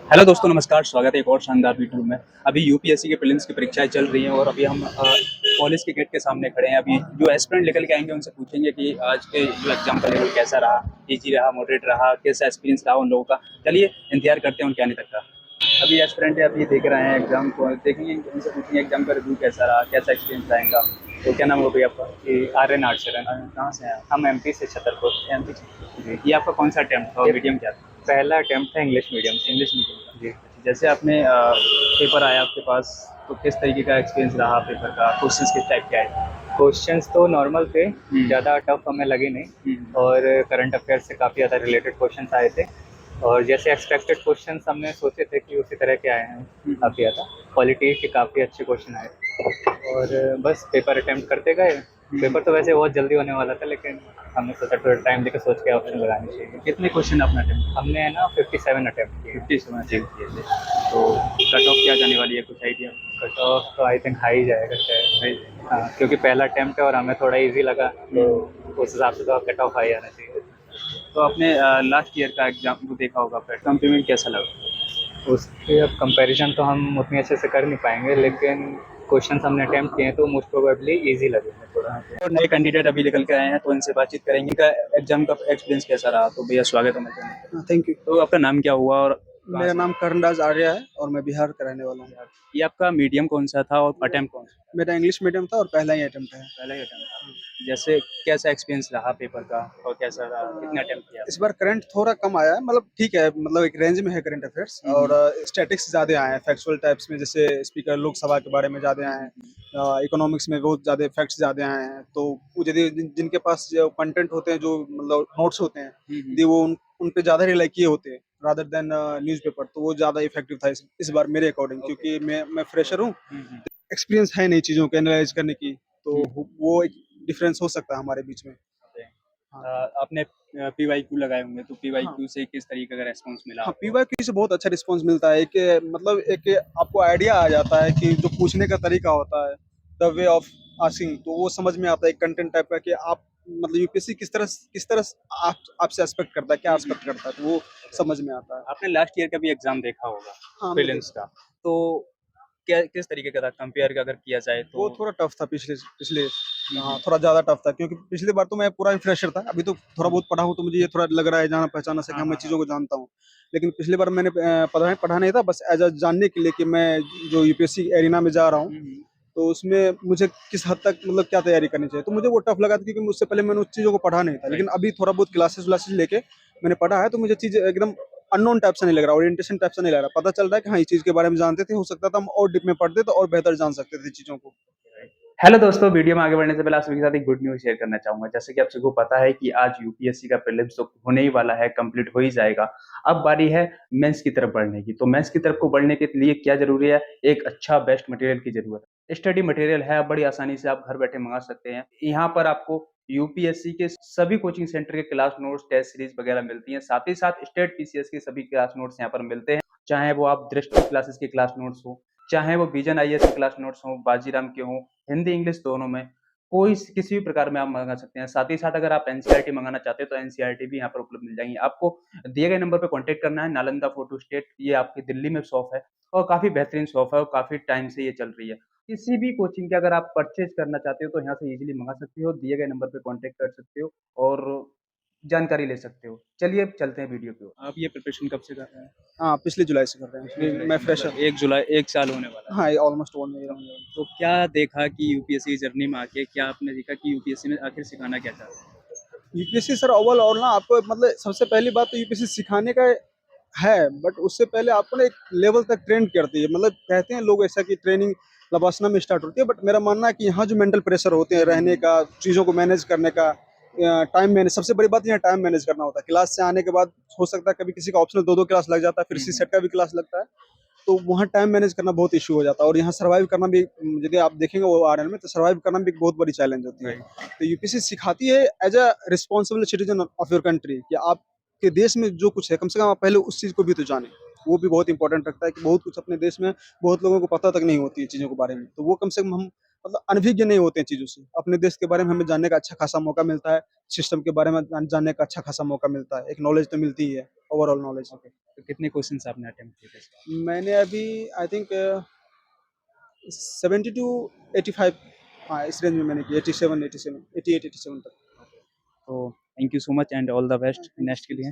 Hello दोस्तों, नमस्कार। स्वागत है एक और शानदार वीडियो में। अभी यूपीएससी के प्रीलिम्स की परीक्षाएं चल रही हैं और अभी हम कॉलेज के गेट के सामने खड़े हैं। अभी जो एस्पिरेंट निकल के आएंगे उनसे पूछेंगे कि आज के जो एग्जाम का लेवल कैसा रहा, इजी रहा, मॉडरेट रहा, कैसा एक्सपीरियंस रहा उन लोगों का। चलिए इंतजार करते हैं उनके आने तक का। अभी एस्पिरेंट है, अभी देख रहे हैं एग्जाम को, देखेंगे उनसे पूछेंगे एग्जाम का रिव्यू कैसा रहा, कैसा एक्सपीरियंस रहा इनका। तो क्या नाम हो भैया आपका? जी आर्यन आर्चरन। कहाँ से हैं आप? हम एमपी से छतरपुर। एमपी। जी। ये आपका कौन सा अटेम्प्ट था और ये मीडियम क्या था? पहला अटेम्प्ट था इंग्लिश मीडियम से। इंग्लिश मीडियम का। जी। जैसे आपने पेपर आया आपके पास, तो किस तरीके का एक्सपीरियंस रहा पेपर का? क्वेश्चंस किस टाइप के आए? क्वेश्चंस तो नॉर्मल थे, हम्म। ज़्यादा टफ हमें लगे नहीं। हम्म। और करंट अफेयर से काफ़ी ज़्यादा रिलेटेड क्वेश्चंस आए थे। और जैसे एक्सपेक्टेड क्वेश्चंस हमने सोचे थे कि उसी तरह के आए हैं। काफ़ी ज़्यादा पॉलिटी के काफ़ी अच्छे क्वेश्चन आए। और बस पेपर अटेम्प्ट करते गए। पेपर तो वैसे बहुत जल्दी होने वाला था, लेकिन हमने सोचा थोड़ा टाइम देकर सोच के ऑप्शन लगानी चाहिए। कितने क्वेश्चन आपने अटेम्प्ट? हमने है ना 57 अटेम्प्ट किए। 57 जी। अटेम्प्ट किए थे। तो कट ऑफ क्या जाने वाली है, कुछ आइडिया? कट ऑफ तो आई थिंक हाई जाएगा शायद। हाँ, क्योंकि पहला अटेम्प्ट है और हमें थोड़ा इजी लगा, तो उस हिसाब से तो कट ऑफ हाई आना चाहिए। तो आपने लास्ट ईयर का एग्जाम वो देखा होगा, प्लेटफॉर्म पेमेंट कैसा लगा? उसके अब कंपैरिजन तो हम उतनी अच्छे से कर नहीं पाएंगे, लेकिन क्वेश्चन हमने अटेम्प्ट किए हैं तो मोस्ट प्रोबेबली इजी लगेंगे थोड़ा। और नए कैंडिडेट अभी निकल के आए हैं तो इनसे बातचीत करेंगे का एग्जाम का एक्सपीरियंस कैसा रहा। तो भैया स्वागत है मैं। Thank you. तो आपका नाम क्या हुआ और कहाँ मेरा से? नाम कर्णराज आर्या है और मैं बिहार का रहने वाला हूँ। ये आपका मीडियम कौन सा था और अटेम्प्ट कौन सा? मेरा इंग्लिश मीडियम था और पहला ही अटेम्प्ट है। पहला ही अटेम्प्ट था। जैसे कैसा एक्सपीरियंस रहा पेपर का और कैसा रहा, कितने अटेम्प्ट किया इस आपने? बार करंट थोड़ा कम आया है, मतलब ठीक है, मतलब एक रेंज में है करंट अफेयर्स। और स्टैटिक्स ज़्यादा आए हैं, फैक्चुअल टाइप्स में, जैसे स्पीकर लोकसभा के बारे में ज़्यादा आए हैं। इकोनॉमिक्स में बहुत ज़्यादा फैक्ट्स ज़्यादा आए हैं। तो वो यदि जिनके पास जो कंटेंट होते हैं, जो मतलब नोट्स होते हैं, यदि वो उन पे ज़्यादा रिलाई किए होते हैं रादर देन न्यूज़पेपर, तो वो ज़्यादा इफेक्टिव था इस बार मेरे अकॉर्डिंग, क्योंकि मैं फ्रेशर हूँ। एक्सपीरियंस है नहीं चीज़ों को एनालाइज करने की, तो वो एक डिफरेंस हो सकता है हमारे बीच में। हाँ। आपने पीवाईक्यू लगाए होंगे, तो हाँ। पीवाईक्यू से किस तरीके का रेस्पॉन्स मिला हाँ, आपको? पीवाईक्यू से बहुत अच्छा रिस्पॉन्स मिलता है। एक मतलब एक आपको आइडिया आ जाता है कि जो पूछने का तरीका होता है, द वे ऑफ आस्किंग, तो वो समझ में आता है। कंटेंट टाइप का कि आप मतलब यूपीएससी किस तरह आप आपसे एक्सपेक्ट करता है, क्या एक्सपेक्ट करता है, तो वो समझ में आता है। आपने लास्ट ईयर का भी एग्जाम देखा होगा, हाँ, मैं प्रीलिम्स देखा। का। तो क्या किस तरीके का था, कंपेयर अगर किया जाए वो तो? थोड़ा टफ था पिछले पिछले हाँ, थोड़ा ज़्यादा टफ था, क्योंकि पिछली बार तो मैं पूरा ही फ्रेशर था। अभी तो थोड़ा बहुत पढ़ा हूँ, तो मुझे ये थोड़ा लग रहा है जाना-पहचाना से कि हाँ, हाँ, मैं हाँ, हाँ। चीज़ों को जानता हूँ। लेकिन पिछली बार मैंने पढ़ा पढ़ा नहीं था, बस एज़ जानने के लिए कि मैं जो यूपीएससी एरिना में जा रहा हूँ, हुँ, हुँ। तो उसमें मुझे किस हद तक मतलब क्या तैयारी करनी चाहिए। तो मुझे वो टफ लगा था, क्योंकि उससे पहले मैंने उस चीज़ों को पढ़ा नहीं था। लेकिन राइट। अभी थोड़ा बहुत क्लासेस-व्लासेस लेके मैंने पढ़ा है, तो मुझे चीज़ एकदम अननोन टाइप से नहीं लग रहा, ओरिएंटेशन टाइप से नहीं लग रहा। पता चल रहा है कि हाँ, इस चीज़ के बारे में जानते थे, हो सकता था हम और डीप में पढ़ते तो और बेहतर जान सकते थे चीज़ों को। हेलो दोस्तों, वीडियो में आगे बढ़ने से पहले आप सभी के साथ एक गुड न्यूज़ शेयर करना चाहूँगा। जैसे कि आप सभी को पता है कि आज यूपीएससी का प्रीलिम्स तो होने ही वाला है, कंप्लीट हो ही जाएगा। अब बारी है मेंस की तरफ बढ़ने की। तो मेंस की तरफ को बढ़ने के लिए क्या ज़रूरी है? एक अच्छा बेस्ट मटेरियल की ज़रूरत है। स्टडी मटेरियल है, बड़ी आसानी से आप घर बैठे मँगा सकते हैं। यहाँ पर आपको यूपीएससी के सभी कोचिंग सेंटर के क्लास नोट्स, टेस्ट सीरीज़ वगैरह मिलती हैं। साथ ही साथ स्टेट पीसीएस के सभी क्लास नोट्स यहाँ पर मिलते हैं। चाहे वो आप दृष्टि क्लासेस के क्लास नोट्स हो, चाहे वो विजन आईएएस के क्लास नोट्स हों, बाजीराम के हों, हिंदी, इंग्लिश दोनों में, कोई स किसी भी प्रकार में आप मँगा सकते हैं। साथ ही साथ अगर आप एनसीईआरटी मँगाना चाहते हैं, तो एनसीईआरटी भी यहाँ पर उपलब्ध मिल जाएँगी। आपको दिए गए नंबर पे कॉन्टैक्ट करना है, नालंदा फोटो स्टेट, ये आपकी दिल्ली में शॉप है और काफ़ी बेहतरीन शॉप है और काफ़ी टाइम से ये चल रही है। किसी भी कोचिंग के अगर आप परचेज़ करना चाहते हो, तो यहाँ से ईज़िली मँगा सकते हो, दिए गए नंबर पे कॉन्टैक्ट कर सकते हो और जानकारी ले सकते हो। चलिए अब चलते हैं वीडियो की ओर। आप ये प्रिपरेशन कब से कर रहे हैं? हाँ, पिछले जुलाई से कर रहे हैं। पिछले जुलाई मैं से, फ्रेशर मतलब 1 जुलाई 1 साल होने वाला है। हाँ, ये ऑलमोस्ट 1 ईयर होने वाला है। तो क्या देखा कि यूपीएससी की जर्नी में आके क्या आपने देखा कि यूपीएससी में आखिर सिखाना क्या चाहता है? यूपीएससी सर ओवरऑल और ना आपको मतलब सबसे पहली बात तो यूपीएससी सिखाने का है, बट उससे पहले आपको ना एक लेवल तक ट्रेन करती है। मतलब कहते हैं लोग ऐसा कि ट्रेनिंग लबासना में स्टार्ट होती है, बट मेरा मानना है कि यहाँ जो मेंटल प्रेशर होते हैं रहने का, चीज़ों को मैनेज करने का, टाइम मैनेज, सबसे बड़ी बात यहाँ टाइम मैनेज करना होता है। क्लास से आने के बाद हो सकता है कभी किसी का ऑप्शनल 2-2 क्लास लग जाता है, फिर हुँ, सी हुँ। सेट का भी क्लास लगता है। तो वहाँ टाइम मैनेज करना बहुत इश्यू हो जाता है, और यहाँ सर्वाइव करना भी, यदि आप देखेंगे वो आरएन में, तो सर्वाइव करना भी एक बहुत बड़ी चैलेंज होती है। राइट। तो यूपीएससी सिखाती है as a responsible citizen of your country, कि आपके देश में जो कुछ है, कम से कम आप पहले उस चीज़ को भी तो जानें। वो भी बहुत इंपॉर्टेंट रखता है कि बहुत कुछ अपने देश में बहुत लोगों को पता तक नहीं होती है चीज़ों के बारे में। तो वो कम से कम हम मतलब अनभिज्ञ नहीं होते हैं चीज़ों से। अपने देश के बारे में हमें जानने का अच्छा खासा मौका मिलता है, सिस्टम के बारे में जानने का अच्छा खासा मौका मिलता है। एक नॉलेज तो मिलती ही है, ओवरऑल नॉलेज। ओके, तो कितने क्वेश्चंस आपने अटेम्प्ट किए थे? मैंने अभी आई थिंक 70 टू 85, हाँ, इस रेंज में मैंने की 87, 88 तक। तो thank you so much and all the best thank next के यू। लिए।